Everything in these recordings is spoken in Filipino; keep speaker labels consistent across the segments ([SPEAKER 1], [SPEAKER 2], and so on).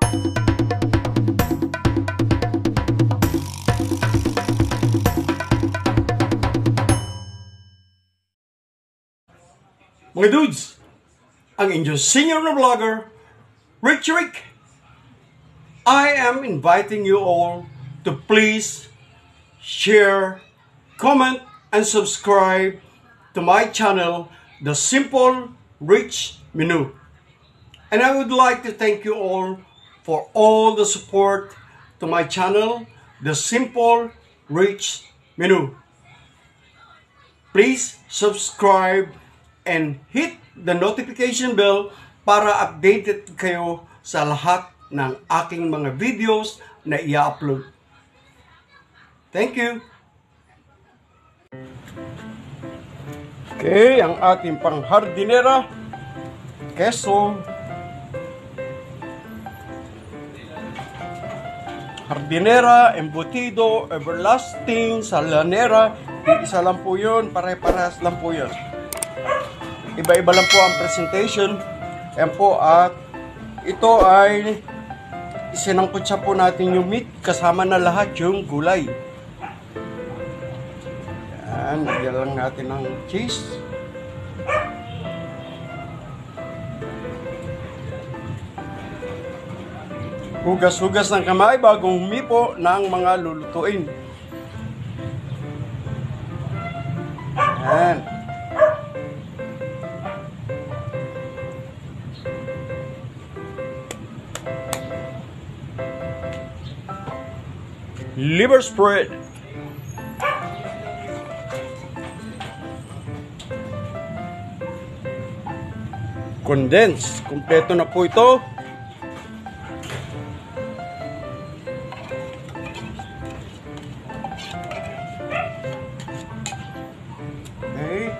[SPEAKER 1] Mga dudes, ang inyong senior na vlogger, Rich Rick. I am inviting you all to please share, comment, and subscribe to my channel, The Simple Rich Menu. And I would like to thank you all for all the support to my channel, The Simple Rich Menu. Please subscribe and hit the notification bell para updated kayo sa lahat ng aking mga videos na i-upload. Thank you! Okay, ang ating panghardinera, keso, hardinera, embutido, everlasting, salanera, isa lang po yun, pare-parehas lang po yun. Iba-iba lang po ang presentation. Yan po, at ito ay isinangkutsa po natin yung meat kasama na lahat yung gulay. Yan, lagyan lang natin ng cheese. Hugas-hugas ng kamay bagong humipo ng mga lulutuin. Yan. Liver spread. Condensed. Kompleto na po ito. Okay.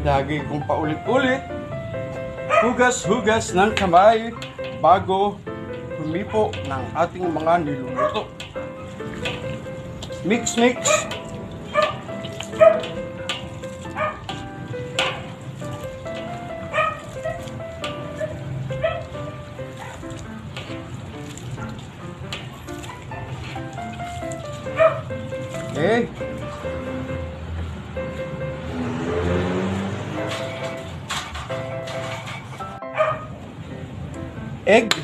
[SPEAKER 1] Lagi kong paulit-ulit. Hugas-hugas ng kamay bago humipo ng ating mga niluluto. Mix. Okay. Egg.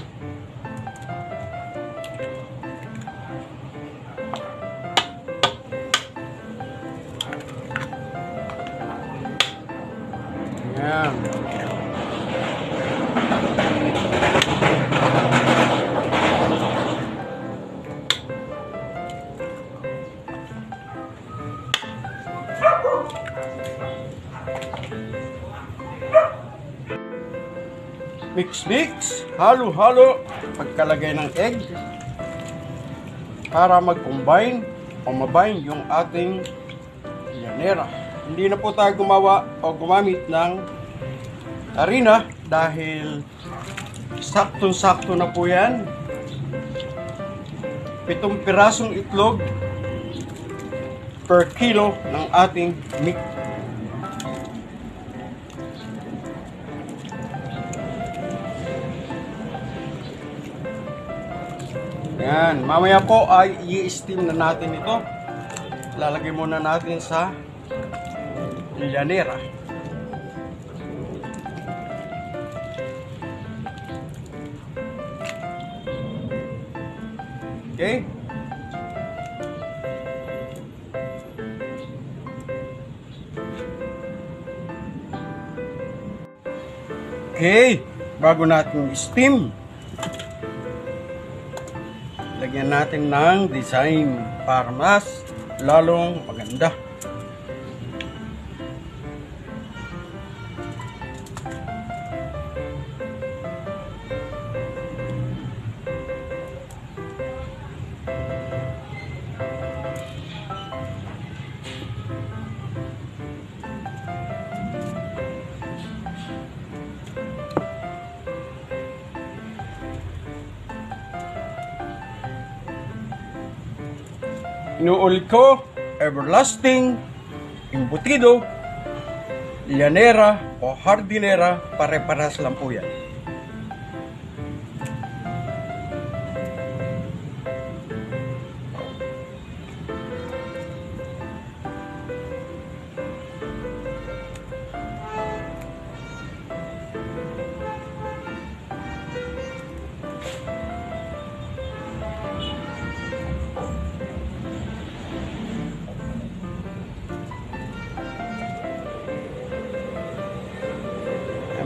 [SPEAKER 1] Yan. Mix. Halo-halo pagkalagay ng egg para mag-combine o mabind yung ating llanera. Hindi na po tayo gumawa o gumamit ng harina dahil saktong-sakto na po yan. 7 pirasong itlog per kilo ng ating meat. Yan, mamaya po ay i-steam na natin ito. Lalagay muna natin sa llanera. Okay. Okay, bago natin i-steam, lagyan natin ng design para mas lalong maganda. Inuulit ko, everlasting, embutido, llanera o hardinera, pare-parehas lang po yan.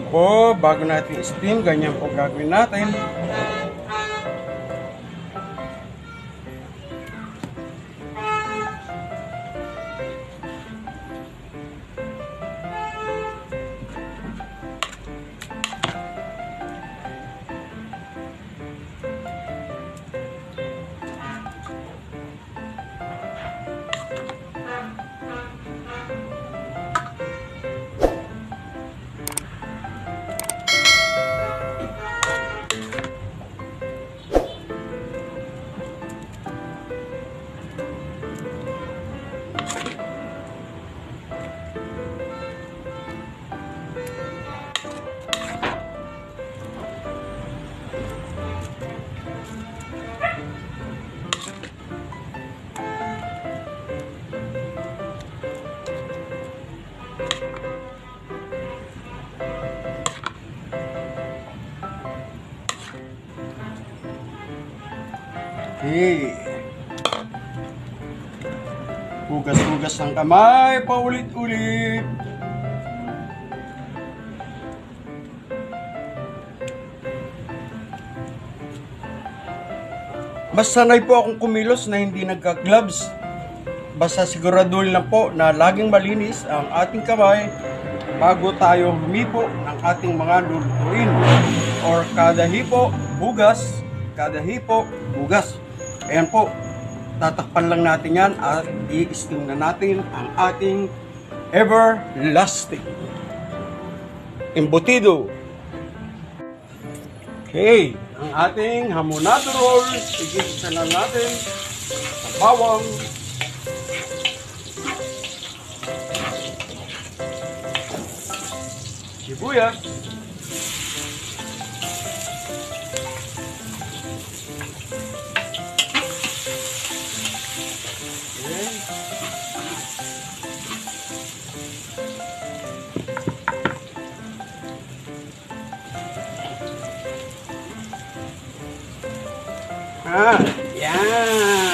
[SPEAKER 1] Ayan po, bago natin steam, ganyan po gagawin natin. Okay. Hugas-hugas ng kamay, paulit-ulit. Mas sanay po akong kumilos na hindi nagka-gloves. Basta siguraduhin lang po na laging malinis ang ating kamay bago tayo humipo ng ating mga lulutuin. Or kada hipo, hugas. Kada hipo, hugas. Ayan po, tatakpan lang natin yan at i-steam na natin ang ating everlasting embutido. Okay, ang ating hamonado roll, igisa na natin sa bawang, sibuyas, yan.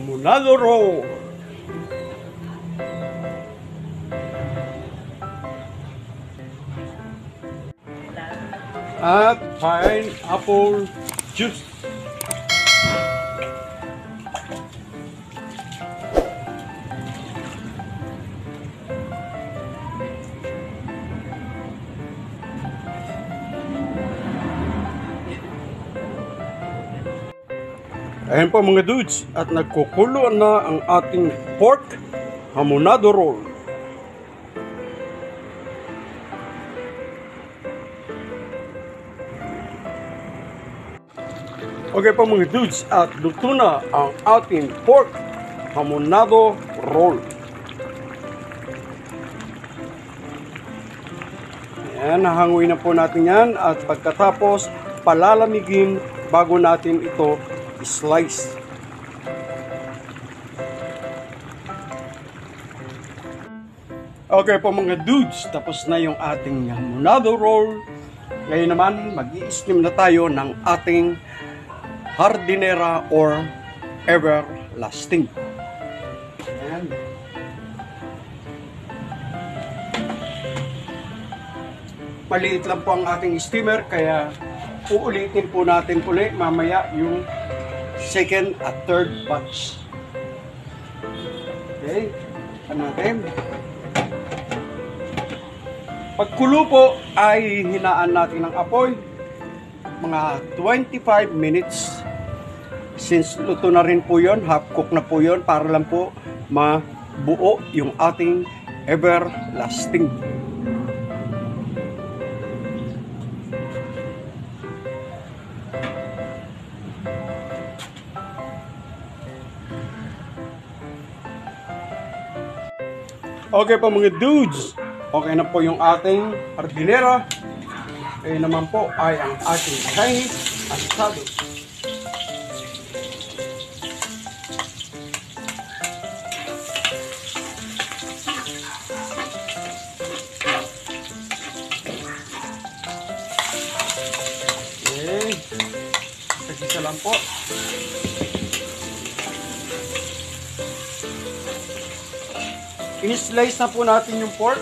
[SPEAKER 1] Hamonado roll. At pineapple juice. Ayan po mga dudes, at nagkukulo na ang ating pork hamonado roll. Okay po mga dudes, at luto na ang ating pork hamonado roll. Ayan, nahanguin na po natin yan, at pagkatapos palalamigin bago natin ito slice. Okay po mga dudes, tapos na yung ating hamonado roll. Ngayon naman, mag-i-steam na tayo ng ating hardinera or everlasting. Ayan. Maliit lang po ang ating steamer, kaya uulitin po natin ulit mamaya yung second at third batch. Okay, ano natin? Pagkulo po ay hinaan natin ng apoy mga 25 minutes. Since luto na rin po yun, half cook na po yun, para lang po mabuo yung ating everlasting. Okay po mga dudes, okay na po yung ating hardinera. Ayun naman po ay ang ating Chinese asado. Okay. Isa lang po. In-slice na po natin yung pork.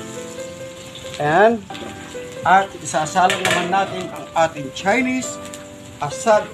[SPEAKER 1] At isasalang naman natin ang ating Chinese asado.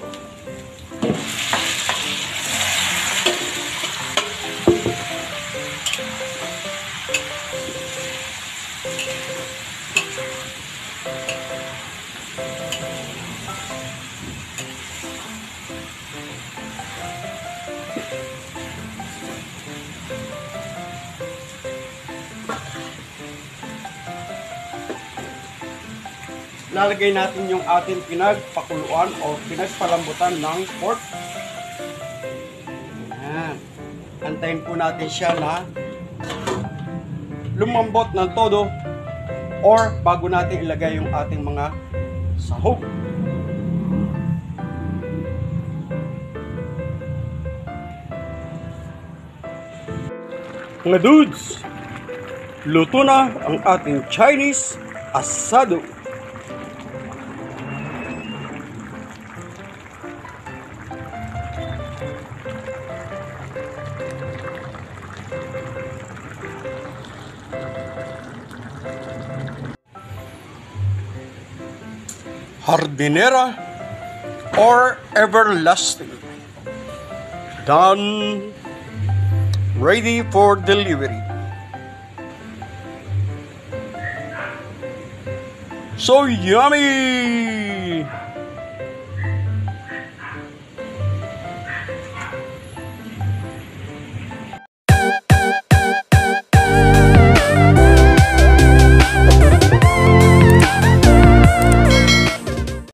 [SPEAKER 1] Lalagay natin yung ating pinagpakuluan o pinagpalambutan ng pork. Ayan. Antayin po natin siya na lumambot ng todo or bago natin ilagay yung ating mga sahog. Mga dudes, luto na ang ating Chinese asado. Hardinera or everlasting. Done. Ready for delivery. So yummy!